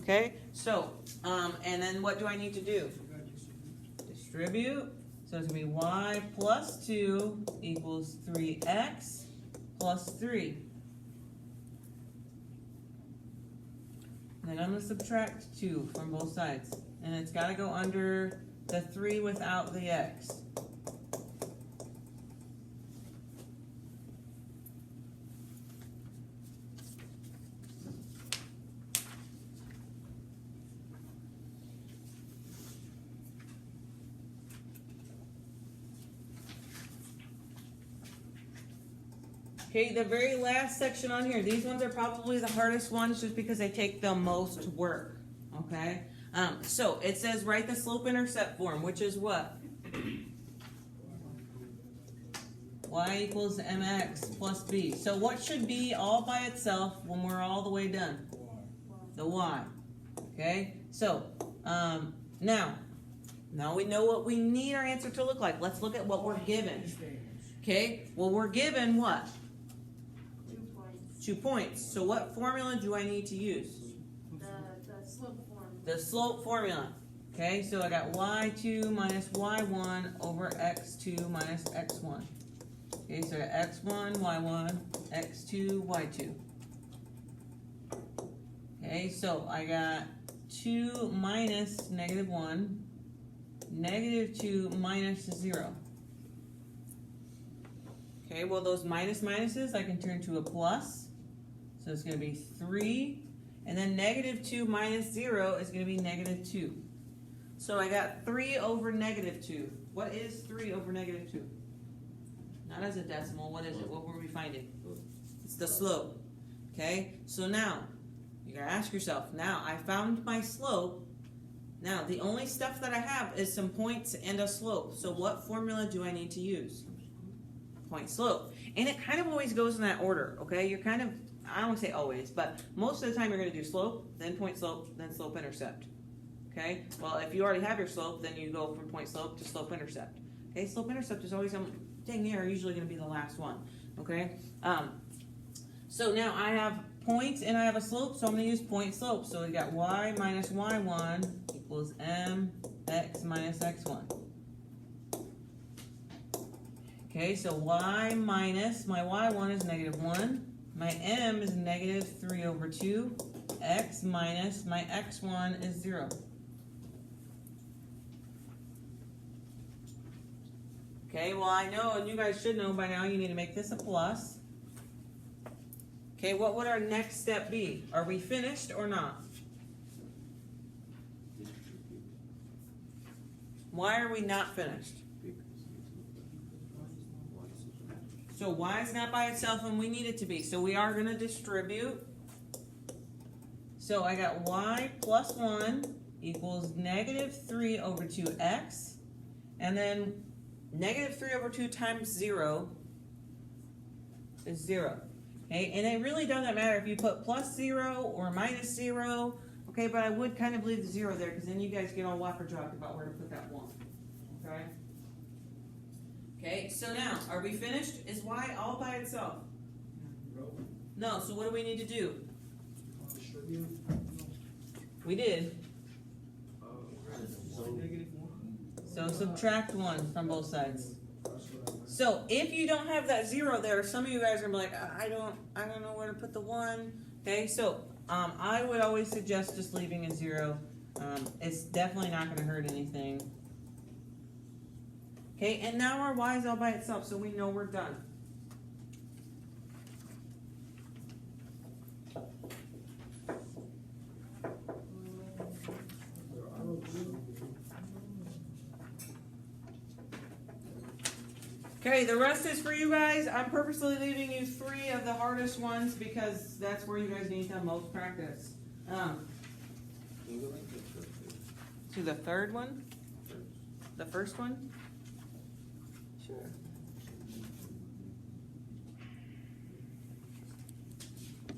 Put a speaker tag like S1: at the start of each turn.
S1: Okay, so, and then what do I need to do? Distribute. So it's going to be y plus 2 equals 3x plus 3. And then I'm going to subtract 2 from both sides. And it's got to go under the 3 without the x. Okay, the very last section on here, these ones are probably the hardest ones just because they take the most work, okay? So it says write the slope-intercept form, which is what? Y equals mx plus b. So what should be all by itself when we're all the way done? The y, okay? So, now we know what we need our answer to look like. Let's look at what we're given. Okay, well we're given what? 2 points. So what formula do I need to use?
S2: The slope formula.
S1: The slope formula. Okay, so I got y2 minus y1 over x2 minus x1. Okay, so I got x1, y1, x2, y2. Okay, so I got 2 minus negative 1, negative 2 minus 0. Okay, well those minuses I can turn to a plus. So it's going to be 3, and then negative 2 minus 0 is going to be negative 2. So I got 3 over negative 2. What is 3 over negative 2? Not as a decimal. What is it? What were we finding? It's the slope. Okay, so now you got to ask yourself, now I found my slope. Now the only stuff that I have is some points and a slope. So what formula do I need to use? Point slope. And it kind of always goes in that order, okay? You're kind of, I don't want to say always, but most of the time you're going to do slope, then point slope, then slope intercept. Okay? Well, if you already have your slope, then you go from point slope to slope intercept. Okay? Slope intercept is always, dang near, usually going to be the last one. Okay? So now I have points and I have a slope, so I'm going to use point slope. So we got y minus y1 equals mx minus x1. Okay, so y minus, my y1 is negative 1, my m is negative 3 over 2, x minus, my x1 is 0. Okay, well I know, and you guys should know by now, you need to make this a plus. Okay, what would our next step be? Are we finished or not? Why are we not finished? So y is not by itself and we need it to be. So we are going to distribute. So I got y plus 1 equals negative 3 over 2x. And then negative 3 over 2 times 0 is 0. Okay, and it really doesn't matter if you put plus 0 or minus 0. Okay, but I would kind of leave the 0 there because then you guys get all whopper-jocked about where to put that 1. Okay? Okay, so now, are we finished? Is y all by itself? No, so what do we need to do? We did. So subtract 1 from both sides. So if you don't have that 0 there, some of you guys are like, I don't know where to put the 1. Okay, so I would always suggest just leaving a 0. It's definitely not going to hurt anything. Okay, and now our y is all by itself, so we know we're done. Okay, the rest is for you guys. I'm purposely leaving you 3 of the hardest ones because that's where you guys need to have most practice. To the third one? The first one? Sure.